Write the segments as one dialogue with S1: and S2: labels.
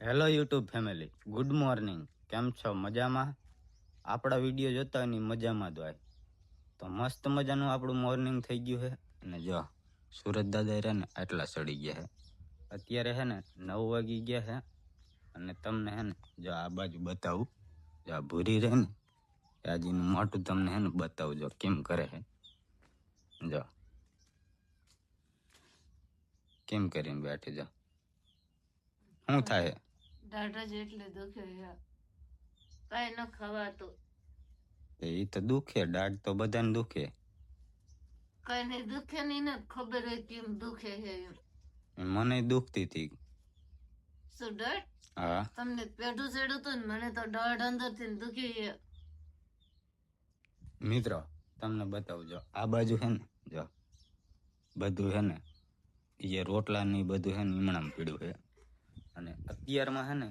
S1: Hello YouTube family, good morning. કેમ છો? મજામાં? આપણા વિડીયો જોતા હોય ને મજામાં જ હોય. તો મસ્ત મજાનું આપણું મોર્નિંગ થઈ ગયું છે. અને જો સુરત દાદા રહે ને આટલા ચડી ગયા છે. અત્યારે છે ને 9 વાગી ગયા છે. અને તમને હે ને જો આ બાજુ બતાવું, જો આ ભૂરી રહે ને આજીનું મોટું તમને હે ને બતાવું, જો કેમ કરે છે. જો કેમ કરીને બેઠી, જો શું થાય?
S2: દાઢા જેટલે દુખે છે, કઈ ન ખવાતું.
S1: એ તો દુખે, દાઢ તો બધાને દુખે.
S2: કઈ નહીં દુખે નહીં ને ખબર હોય કેમ દુખે છે એમ.
S1: મને દુખતી હતી.
S2: શું દાઢ?
S1: હા,
S2: તમને પેઢું ચડ્યું હતું ને મને તો દાઢ અંદર થી દુખી છે.
S1: મિત્રો તમને બતાવું, જો આ બાજુ છે ને, જો બધું છે ને એ રોટલા ને બધું છે ને ઈમણામાં પીડ્યું છે. અને અત્યારમાં છે ને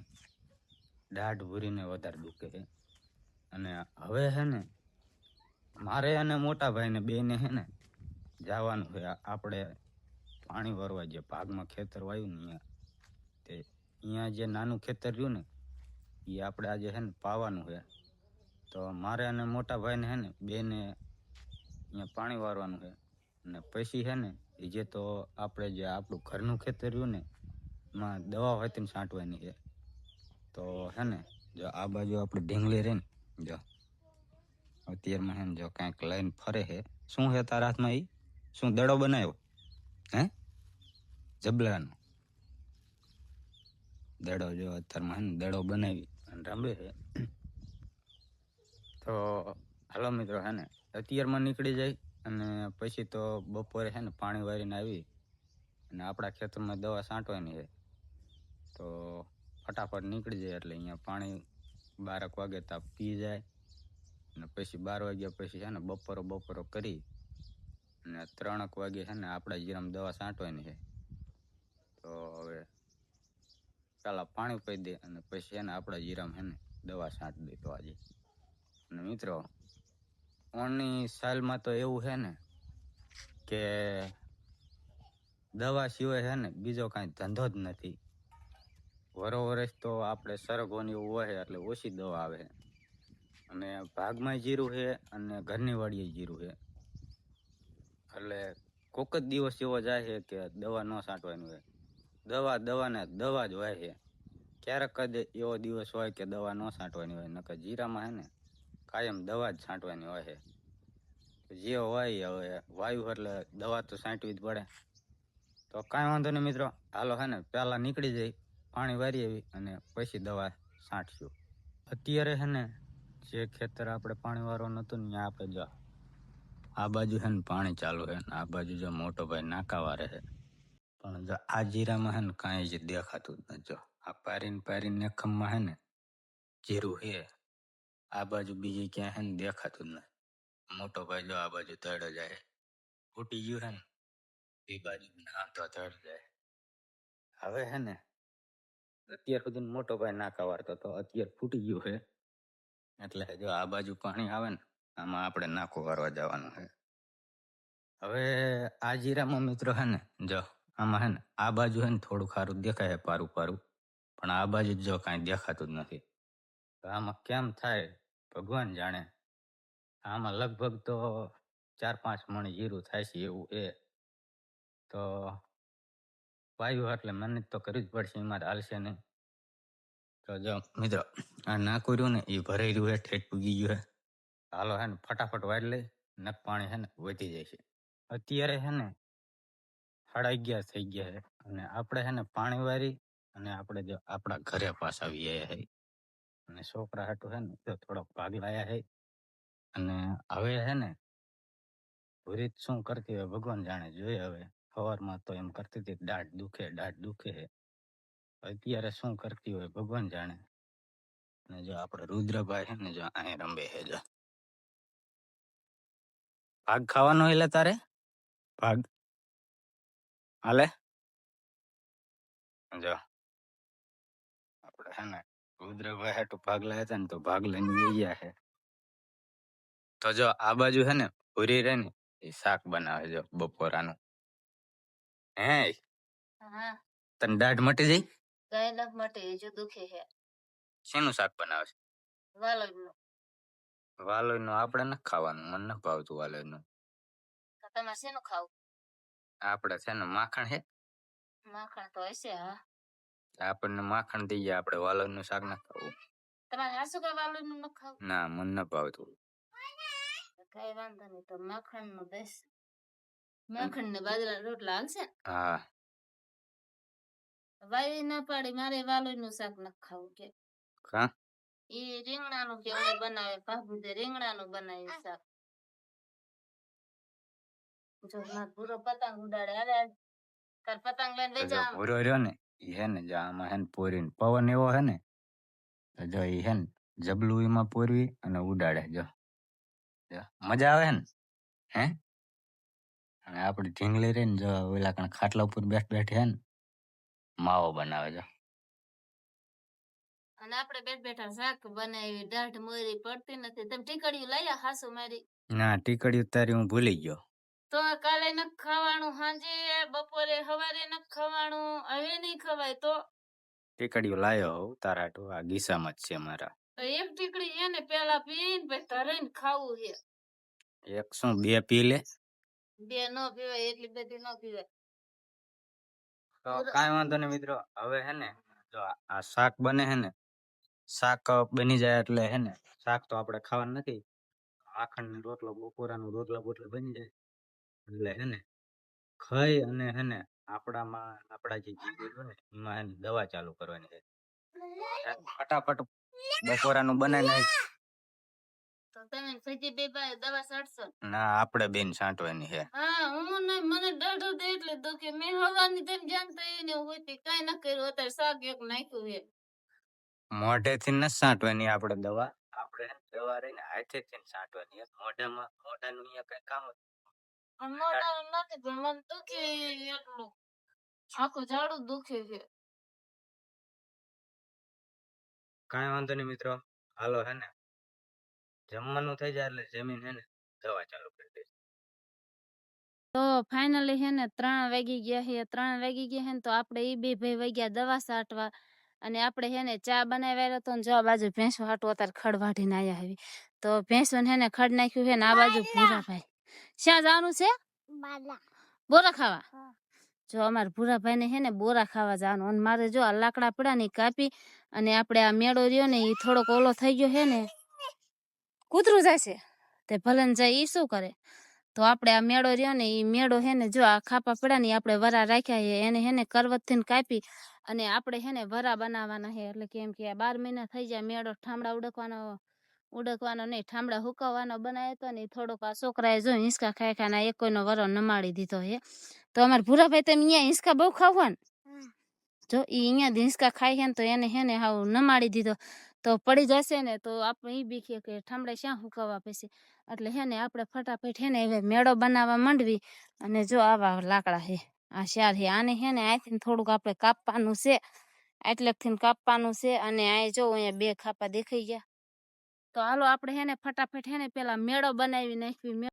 S1: દાઢ ભૂરીને વધારે દુખે છે. અને હવે છે ને મારે અને મોટા ભાઈને બેને છે ને જવાનું છે આપણે પાણી ભરવા, જે ભાગમાં ખેતર વાયું ને અહીંયા, તે અહીંયા જે નાનું ખેતર રહ્યું ને એ આપણે આજે છે ને પાવાનું છે. તો મારે અને મોટા ભાઈને છે ને બેને અહીંયા પાણી વારવાનું છે. અને પછી છે ને એ જે તો આપણે જે આપણું ઘરનું ખેતર રહ્યું ને એમાં દવા હોતી ને છાંટવાની છે. તો છે ને જો આ બાજુ આપણે ઢીંગલી રહી ને, જો અત્યારમાં છે ને જો કાંઈક લઈને ફરે છે. શું છે તારા હાથમાં? એ શું દડો બનાવ્યો હે? જબલાનો દડો, જો અત્યારમાં છે ને દડો બનાવી અને રમે છે. તો હાલો મિત્રો, હે ને અત્યારમાં નીકળી જાય અને પછી તો બપોરે છે ને પાણી વારીને આવી અને આપણા ખેતરમાં દવા છાંટવાની છે. તો ફટાફટ નીકળી જાય એટલે અહીંયા પાણી 12 વાગે તો પી જાય. અને પછી 12 વાગ્યા પછી છે ને બપોરો કરી અને 3 વાગે છે ને આપણા જીરામાં દવા છાંટવાની છે. તો હવે પેલા પાણી પી દે અને પછી છે ને આપણા જીરામાં છે ને દવા છાંટી દે. તો આજે અને મિત્રો ઓણની સાલમાં તો એવું છે ને કે દવા સિવાય છે ને બીજો કાંઈ ધંધો જ નથી. વરસ તો આપણે સરગવાની એવું હોય એટલે ઓછી દવા આવે. અને ભાગમાં જીરું છે અને ઘરની વાડીએ જીરું છે. એટલે કોક જ દિવસ એવો જાય છે કે દવા ન છાંટવાની હોય. દવા જ હોય છે. ક્યારેક જ એવો દિવસ હોય કે દવા ન છાંટવાની હોય, નકર જીરામાં છે ને કાયમ દવા જ છાંટવાની હોય છે. જે હોય હવે વાયુ એટલે દવા તો છાંટવી જ પડે. તો કાંઈ વાંધો નહીં મિત્રો, હાલો છે ને પહેલાં નીકળી જાય, પાણી વારી આવી અને પછી દવા છાંટશું. અત્યારે છે ને જે ખેતર આપણે પાણી વારવાનું હતું ને ત્યાં આપણે જો આ બાજુ છે ને પાણી ચાલુ છે ને આ બાજુ જો મોટો ભાઈ નાકા વારે છે. પણ જો આ જીરામાં છે ને કાંઈ જ દેખાતું જ નથી. જો આ પારીને નખમમાં છે ને જીરું છે, આ બાજુ બીજી ક્યાં છે ને દેખાતું જ નથી. મોટો ભાઈ જો આ બાજુ તળે જાય, ફૂટી ગયું છે ને એ બાજુ ના તો તળ જાય. હવે છે ને અત્યાર સુધી મોટો ભાઈ નાકા વારતો તો અત્યારે ફૂટી ગયું છે. એટલે જો આ બાજુ પાણી આવે ને આમાં આપણે નાકો વારવા જવાનું છે. હવે આ જીરામાં મિત્રો છે ને જો આમાં છે ને આ બાજુ છે ને થોડું ખારું દેખાય છે, પારું પણ આ બાજુ જો કાંઈ દેખાતું જ નથી. તો આમાં કેમ થાય ભગવાન જાણે. આમાં લગભગ તો 4-5 મણ જીરું થાય છે એવું છે. તો વાયુ એટલે મહેનત તો કરવી જ પડશે, એમાં હાલશે નહીં. તો જો મિત્રો આ નાકું રહ્યું ને એ ભરાઈ રહ્યું છે, ઠેઠ પૂગી ગયું છે. હાલો હે ને ફટાફટ વાળી લઈ, નક પાણી છે ને વધી જાય છે. અત્યારે છે ને 11:30 થઈ ગયા છે અને આપણે છે ને પાણી વારી અને આપણે જો આપણા ઘરે પાછા આવી ગયા છે. અને છોકરા હાટું છે ને તો થોડોક ભાગ લાયા છે. અને હવે છે ને ભૂરીત શું કરતી હોય ભગવાન જાણે. જોઈએ હવે. સવારમાં તો એમ કરતી હતી દાઢ દુખે છે. અત્યારે શું કરતી હોય ભગવાન જાણે. અને જો આપણે રુદ્રભાઈ છે ને જો અહીં રંબે છે. જો ભાગ ખાવાનો એટલે તારે ભાગ હાલે. જો આપણે છે ને રુદ્રભાઈ હાટું ભાગ લાયા હતા ને તો ભાગ લઈને ગયા છે. તો જો આ બાજુ છે ને ભૂરી રહે ને એ શાક બનાવે જો બપોરાનું. હે તને દાઢ મટી જાય?
S2: ગાયના માટે હજુ દુખે છે.
S1: શેનું શાક બનાવે છે?
S2: વાલોળનું.
S1: વાલોયનું આપણે નથી ખાવાનું, મને નથી ભાવતું વાલોયનું.
S2: તો તમારે શેનું ખાવું?
S1: આપણે છે ને માખણ હે,
S2: માખણ તો હશે. હા,
S1: આપણને માખણ દઈ જાય, આપણે વાલોયનું શાક નથી ખાવું.
S2: તમારે હાસુ કા વાલોળનું ન ખાવું?
S1: ના, મને નથી ભાવતું.
S2: કઈ વાંધો નહીં, તો માખણ નું દઈશ. માખણ ને બાજરાના રોટલા હાલશે.
S1: હા,
S2: વાઈ ના પાડી મારે વાલોળનું શાક ન ખાવું કે
S1: કા
S2: એ રીંગણાનું કે ઓલું બનાવે ભાભુદે રીંગણાનું બનાવ્યું શાક. જો માર પૂરો પતંગ ઉડાડે. અરે તાર પતંગ લઈને લઈ
S1: જો
S2: જા.
S1: ભૂરો રહ્યો ને ઈ હે ને, જો આમાં હે ને પોરીને પવન એવો હે ને, તો જો ઈ હે ને જબલું એમાં પોરવી અને ઉડાડે. જો જો મજા આવે ને, હે. અને આપડી ઢીંગલી રહી ને, જો ઓલા કણ ખાટલા ઉપર બેઠી હે ને માવો બનાવે. જો
S2: અને આપણે બેઠ બેઠા શાક બનાવી, દાઢ મોરી પડતી નથી. તમે ટીકડીયું લાયા હાસુ મારી?
S1: ના, ટીકડી તારી હું ભૂલી ગયો.
S2: તો કાલે ન ખાવાનું, સાંજે બપોરે સવારે ન ખાવાનું, હવે નહીં ખવાય તો
S1: ટીકડીઓ લાયો હોઉં તારા હાટુ, આ ગીસામાં જ છે મારા.
S2: તો એક ટીકડી છે ને પેલા પીને પછી ધરીને ખાવું છે.
S1: એક શું બે પી લે
S2: બે નો પીવાય, એટલી બધી નો પીવાય.
S1: તો કાંઈ વાંધો નહીં મિત્રો. હવે હે ને જો આ શાક બને હે ને, શાક બની જાય એટલે હે ને, શાક તો આપણે ખાવાનું નથી. માખણ ને રોટલો, બપોરાનું રોટલા બોટલા બની જાય એટલે હે ને ખાઈ અને હે ને આપણા જે જીવ હોય ને એમાં હે ને દવા ચાલુ કરવાની છે. ફટાફટ બપોરાનું બનાવી નાખ.
S2: તો તમે સજી બે ભાઈ દવા છાંટશો?
S1: ના, આપણે બેન છાંટવાની છે.
S2: હા, હું નહીં, મને દાઢો દે એટલે દુખે. મેં હવાની તેમ જાણતા એને હોતી કાઈ ન કર્યું, અત્યારે શાક એક નાખ્યું છે.
S1: મોઢેથી ન છાંટવાની આપણે દવા, આપણે દવા રહીને હાથેથી છાંટવાની. મોઢાનું અહીંયા કઈ કામ
S2: મોઢાનું નથી પણ મને દુખે એટલું, આખું ઝાડું દુખે છે.
S1: કાંઈ વાંધો નહીં મિત્રો. હાલો હે ને જમવાનું થઈ જાય એટલે જમીન હે ને દવા ચાલુ કરી દઈશ.
S2: તો ફાઇનલી હે ને 3 વાગી ગયા છે. 3 વાગી ગયા છે ને તો આપણે એ બે ભાઈ વાગ્યા દવા છાંટવા. અને આપણે હે ને ચા બનાવ્યા તો જો આ બાજુ ભેંસો હાટું અત્યારે ખડ વાઢીને આયા આવી. તો ભેંસો હે ને ખડ નાખ્યું છે ને આ બાજુ ભૂરાભાઈ. શ્યાં જવાનું છે? બોરા ખાવા. જો અમારા ભૂરાભાઈ ને હે ને બોરા ખાવા જવાનું. અને મારે જો આ લાકડા પડ્યા ને કાપી અને આપણે આ મેળો રહ્યો ને એ થોડોક ઓલો થઈ ગયો છે ને, કૂતરું જાય છે તે ભલે ને જાય, ઈ શું કરે. તો આપણે આ મેળો રહ્યો ને એ મેળો હે ને જો આ ખાપા પડ્યા ને આપણે વરા રાખ્યા છે, એને હે ને કરવતથી કાપી અને આપણે હે ને વરા બનાવવાના છે. એટલે કેમ કે આ 12 મહિના થઈ જાય મેળો ઠામડા ઉડકવાનો નહીં, ઠામડા હુકવવાનો બનાવ્યો હતો ને થોડોક આ છોકરાએ જો હિંચકા ખાઈ ખાને એક કોઈનો વરો નમાડી દીધો છે. તો અમારા ભૂરાભાઈ તમે અહીંયા હિંચકા બહુ ખાવા ને, જો ઈ અહીંયા હિંચકા ખાઈ છે ને તો એને હે ને હાવ નમાડી દીધો. તો પડી જશે ને તો આપણે ઈ બીખીએ કે ઠામડા શ્યાં હુકવવા પછી. એટલે હે ને આપણે ફટાફટ હે ને હવે મેળો બનાવવા માંડવી. અને જો આવા લાકડા છે, આ શાર છે, આને હે ને આથી થોડુંક આપણે કાપવાનું છે, આટલેથી કાપવાનું છે. અને આ જો અહીંયા 2 ખાપા દેખાઈ ગયા. તો હાલો આપણે હે ને ફટાફટ હે ને પેલા મેળો બનાવી નાખવી.